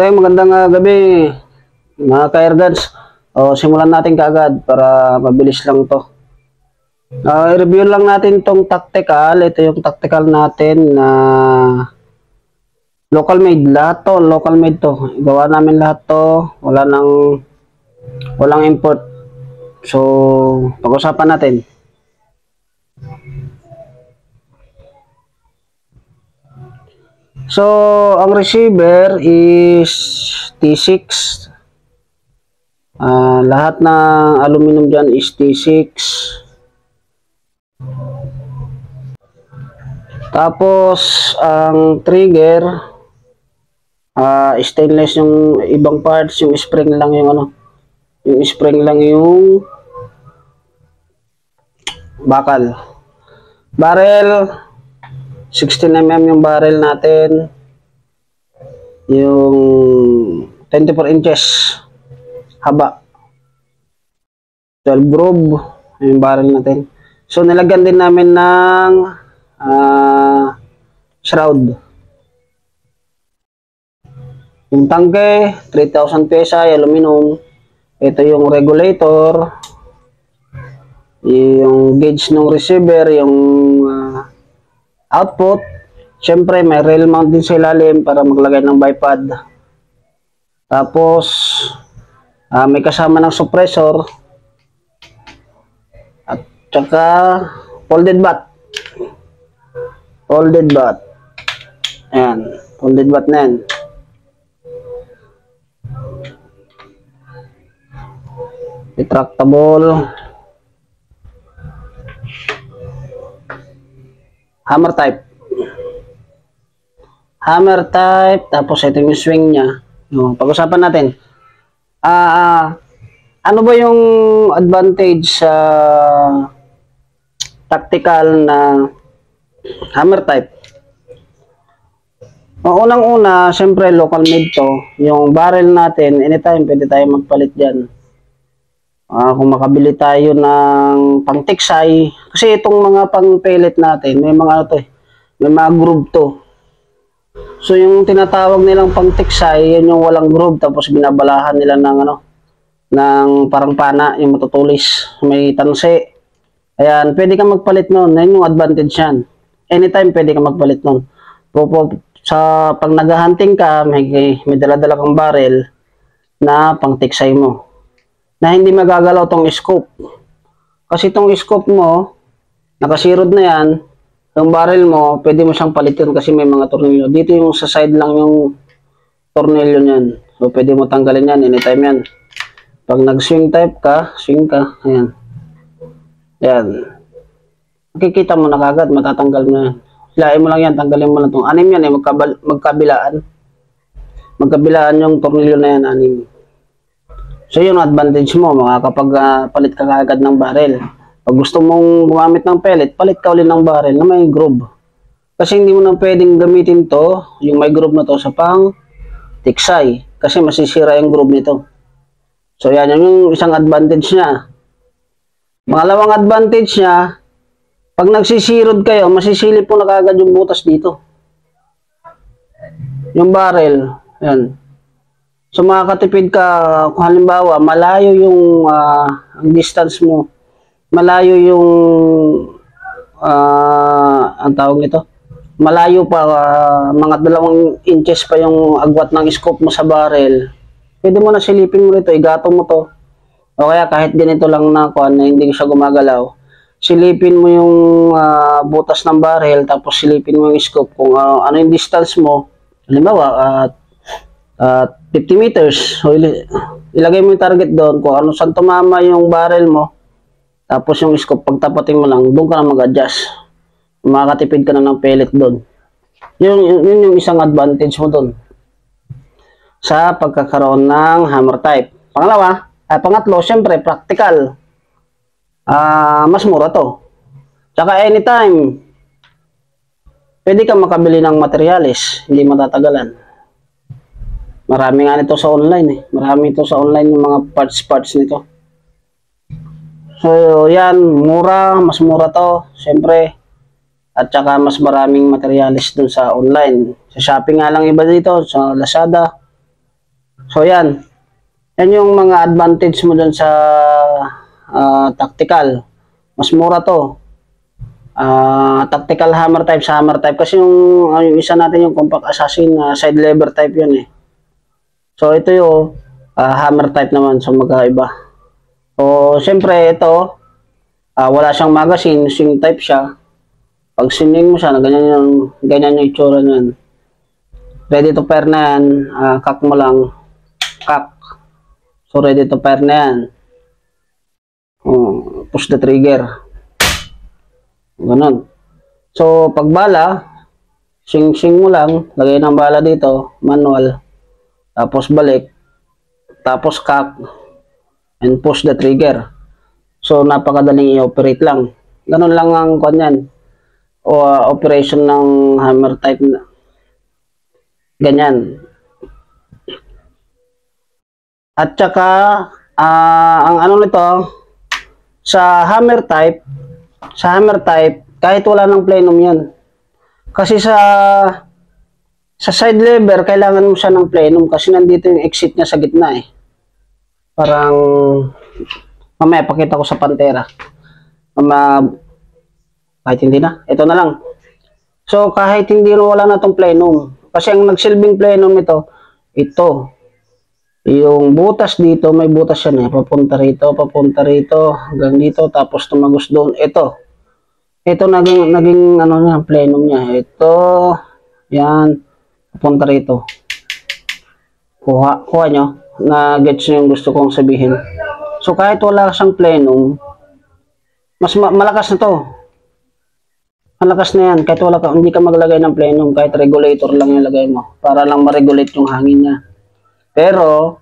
Okay, magandang gabi mga ka-airguns. Simulan natin kaagad para mabilis lang to. I-review lang natin tong tactical. Ito yung tactical natin na local made. Lahat to, local made to. Gawa namin lahat to. Walang import. So, pag-usapan natin. So, ang receiver is T6. Lahat ng aluminum dyan is T6. Tapos, ang trigger, stainless yung ibang parts, yung spring lang yung bakal. Barrel, 16mm yung barrel natin. Yung 24 inches haba. 12 groove yung barrel natin. So nilagyan din namin ng shroud. Yung tangke, 3,000 PSI aluminum. Ito yung regulator. Yung gauge ng receiver, yung output. Siyempre may rail mount din sa ilalim para maglagay ng bipod. Tapos may kasama ng suppressor at saka folded batt. Ayan, folded batt na yan. Retractable. Hammer type, tapos ito yung swing niya. Pag-usapan natin. Ano ba yung advantage sa tactical na hammer type? Unang-una, siyempre local made to. Yung barrel natin, anytime pwede tayo magpalit dyan. Kung makabili tayo ng pang tiksay, kasi itong mga pang pellet natin, may mga groove to. So yung tinatawag nilang pang tiksay, yan yung walang groove, tapos binabalahan nila ng parang pana, yung matutulis, may tanse. Ayan, pwede kang magpalit nun. Yan yung advantage yan. Anytime pwede kang magpalit nun. Pag naghahunting ka, may dala-dala kang barrel na pang tiksay mo, na hindi magagalaw tong scope. Kasi tong scope mo, nakasirod na yan, yung barrel mo, pwede mo siyang palitin kasi may mga tornilyo. Dito yung sa side lang yung tornilyo niyan. So, pwede mo tanggalin yan, anytime yan. Pag nag-swing type ka, swing ka, ayan. Ayan. Makikita mo na kagad, matatanggal mo yan. Hilain mo lang yan, tanggalin mo lang itong anim yan, magkabilaan. Magkabilaan yung tornilyo na yan, anim. So yun advantage mo, makakapag-palit ka agad ng barrel. Pag gusto mong gumamit ng pellet, palit ka ulit ng barrel na may groove. Kasi hindi mo na pwedeng gamitin to, yung may groove na to sa pang tiksay. Kasi masisira yung groove nito. So yan yung isang advantage niya. Pangalawang advantage niya, pag nagsisirod kayo, masisilip po na kagad yung butas dito. Yung barrel, yan. So makakatipid ka kung halimbawa malayo yung ang distance mo, malayo yung ang tawag nito, malayo pa mga 2 inches pa yung agwat ng scope mo sa barrel, pwede mo na silipin mo rito, igatong mo to, o kaya kahit ganito lang na hindi siya gumagalaw, silipin mo yung butas ng barrel, tapos silipin mo yung scope kung ano yung distance mo, halimbawa 50 meters. So, ilagay mo yung target doon kung ano saan tumama yung barrel mo. Tapos yung scope, pagtapatin mo lang, doon ka na mag-adjust. Makakatipid ka na ng pellet doon. Yun yung isang advantage mo doon sa pagkakaroon ng hammer type. Pangatlo, syempre, practical. Mas mura to. Tsaka anytime, pwede kang makabili ng materialis, hindi matatagalan. Marami nga nito sa online Marami ito sa online yung mga parts nito. So, yan, mas mura to, syempre. At saka mas maraming materialis dun sa online. Sa Shopee nga lang iba dito, sa Lazada. So yan. Yan yung mga advantage mo dun sa tactical. Mas mura to. Tactical hammer type sa hammer type. Kasi yung isa natin yung compact assassin side lever type yun eh. So ito yung hammer type naman. So magkaiba. So siyempre ito, wala siyang magazine. Swing type siya. Pag swinging mo siya, ganyan yung itsura niyan. Ready to fire na yan. Cock mo lang. Cock. So ready to fire na yan. Push the trigger. Ganun. So pag bala, swing mo lang. Lagay ng bala dito. Manual. Tapos balik. Tapos cock. And push the trigger. So napakadaling i-operate lang. Ganun lang ang kanyan. O operation ng hammer type na. Ganyan. At saka, ang ano nito, sa hammer type, kahit wala ng plenum yan. Kasi sa side lever, kailangan mo siya ng plenum kasi nandito yung exit niya sa gitna eh. Parang, mamaya pakita ko sa Pantera. Kahit hindi na, ito na lang. So, kahit hindi wala na itong plenum. Kasi ang nagsilbing plenum ito, yung butas dito, may butas yan eh. Papunta rito, hanggang dito, tapos tumagos doon. Ito naging ano niya, plenum niya. Ito, yan, papunta rito. Kuha nyo, na gets nyo yung gusto kong sabihin. So kahit wala siyang plenum, mas malakas na to. Malakas na yan, kahit hindi ka maglagay ng plenum, kahit regulator lang yung lagay mo, para lang ma-regulate yung hangin niya. Pero,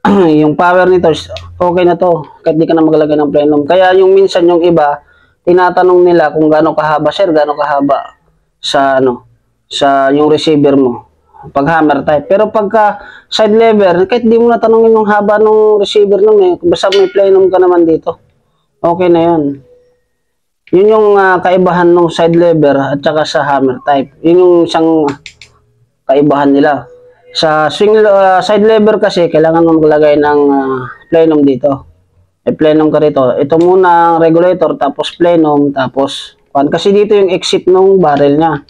yung power nito, okay na to, kahit di ka na maglagay ng plenum. Kaya yung minsan yung iba, tinatanong nila kung gaano kahaba, sir, gaano kahaba sa yung receiver mo, pag hammer type. Pero pagka side lever, kahit di mo na tanongin yung haba ng receiver nun eh, basta may plenum ka naman dito, okay na yun. Yun yung kaibahan ng side lever at saka sa hammer type. Yun yung isang kaibahan nila. Sa side lever kasi, kailangan mo maglagay ng plenum dito. May plenum ka rito. Ito muna ang regulator, tapos plenum, tapos kasi dito yung exit ng barrel niya.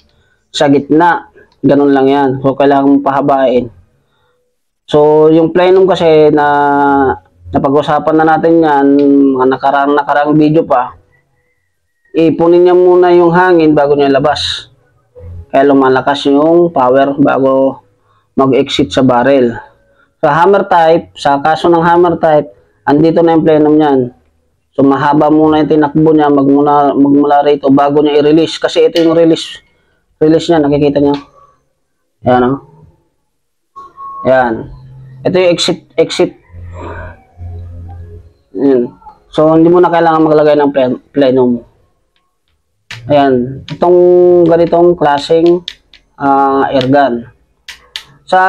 Sa gitna. Ganun lang yan. So, kailangan mo pahabain. So, yung plenum kasi napag-usapan na natin yan, mga nakarang video pa, ipunin niya muna yung hangin bago niya labas. Kaya lumalakas yung power bago mag-exit sa barrel. Sa hammer type, sa kaso ng hammer type, andito na yung plenum niyan. So mahaba muna yung tinakbo niya magmula rito bago niya i-release. Kasi ito yung release niya, nakikita niyo. Ayan o. Ayan. Ito yung exit. Ayan. So hindi mo na kailangan maglagay ng plenum. Ayan, itong ganitong klaseng airgun. Sa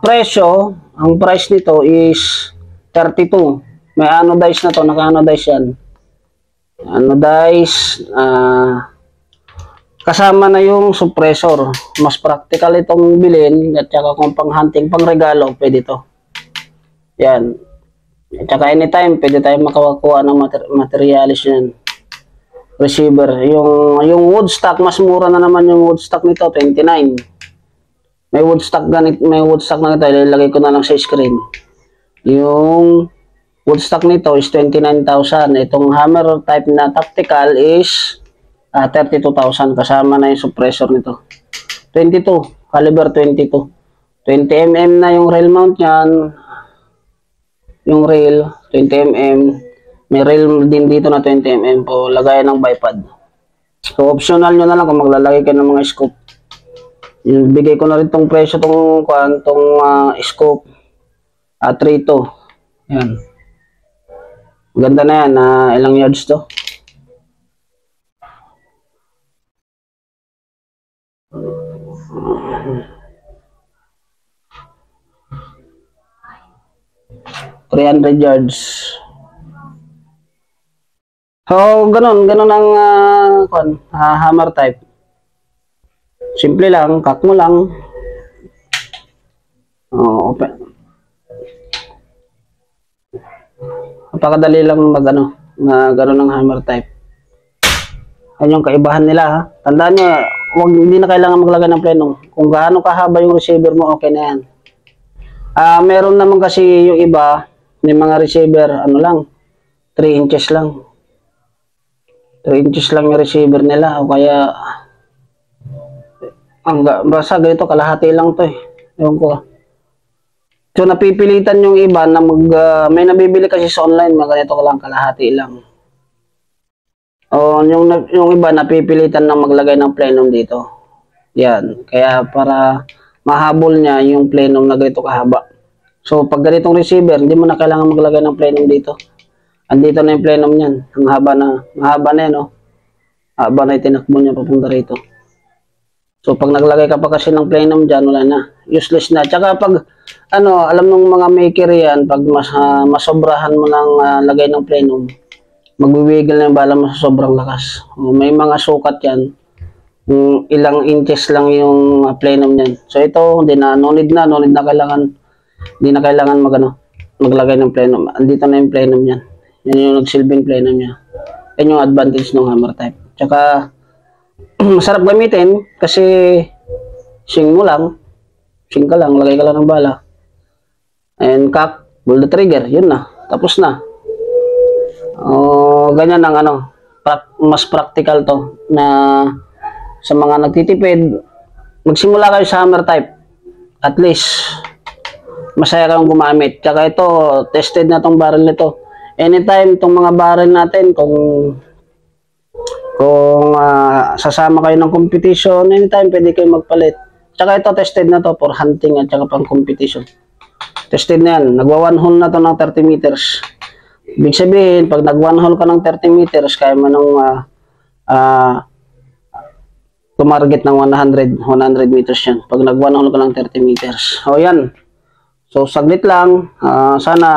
presyo, ang price nito is 32. May anodize na to, naka-anodize yan. Anodize, kasama na yung suppressor. Mas practical itong bilhin, at saka kung pang hunting, pang regalo, pwede to. Yan. At saka anytime, pwede tayong makakuha ng materialis yan. Receiver. Yung wood stock, mas mura na naman yung wood stock nito, 29. May wood stock na ito, ilalagay ko na lang sa screen. Yung wood stock nito is 29,000. Itong hammer type na tactical is 32,000 kasama na yung suppressor nito. 22, caliber 22. 20mm na yung rail mount niyan. Yung rail, 20mm. May rail din dito na 20mm po, lagayan ng bipod. So, optional nyo na lang kung maglalagay kayo ng mga scope. Bigay ko na rin tong presyo, tong scope. 3 to. Yan. Ganda na yan. Ilang yards to? $300 yards. So, ganun ang hammer type. Simple lang, cut mo lang. Open. Napakadali lang mag ng hammer type. Yan yung kaibahan nila ha. Tandaan nyo, hindi na kailangan maglagay ng plenum. Kung gaano kahaba yung receiver mo, okay na yan. Meron naman kasi yung iba, may mga receiver, 3 inches lang. 3 inches lang yung receiver nila. O kaya, basta ganito, kalahati lang to eh. Ewan ko. So, napipilitan yung iba na may nabibili kasi sa online, ganito ko lang, kalahati lang. O, yung iba napipilitan na maglagay ng plenum dito. Yan. Kaya para mahabol niya yung plenum na ganito kahaba. So, pag ganitong receiver, hindi mo na kailangan maglagay ng plenum dito. Andito na yung plenum niyan. Ang mahaba na yan, no? Haba na itinakbo niya papunta rito. So, pag naglagay ka pa kasi ng plenum dyan, wala na. Useless na. Tsaka pag, alam ng mga maker yan, pag masobrahan mo ng lagay ng plenum, magwiwigil na yung bala mo sa sobrang lakas. May mga sukat yan. Ilang inches lang yung plenum niyan. So, ito, no need na kailangan. Hindi na kailangan maglagay ng plenum. Andito na yung plenum niyan. Yan yung nagsilbing plenum niya. Yan yung advantage ng hammer type. Tsaka, masarap gamitin kasi swing ka lang, lagay ka lang ng bala. And cock, pull the trigger, yun na. Tapos na. Ganyan ang mas practical to na sa mga nagtitipid, magsimula kayo sa hammer type. At least, masaya kang gumamit. Tsaka ito, tested na tong barrel nito. Anytime itong mga barrel natin, kung sasama kayo ng competition, anytime pwede kayo magpalit. Tsaka ito, tested na to for hunting at tsaka pang competition. Tested na yan. Nagwa 1 hole na to ng 30 meters. Ibig sabihin, pag nag 1 hole ka ng 30 meters, kaya mo nung tumarget ng 100 meters yan. Pag nag 1 hole ka ng 30 meters. O yan. So, saglit lang. Sana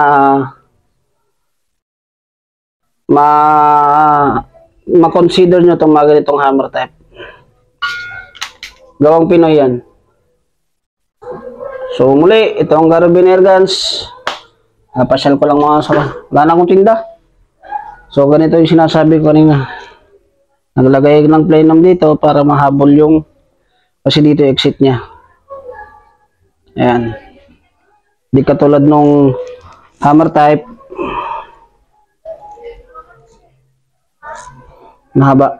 ma-consider nyo itong mga ganitong hammer type. Gawang Pinoy yan. So, muli, ito ang Garubin Airguns. Pasyal ko lang mga wala na akong tinda. So, ganito yung sinasabi ko kanina. Naglagay ng plenum dito para mahabol yung kasi dito yung exit niya. Ayan. Di katulad nung hammer type. Mahaba.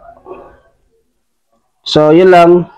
So, yun lang.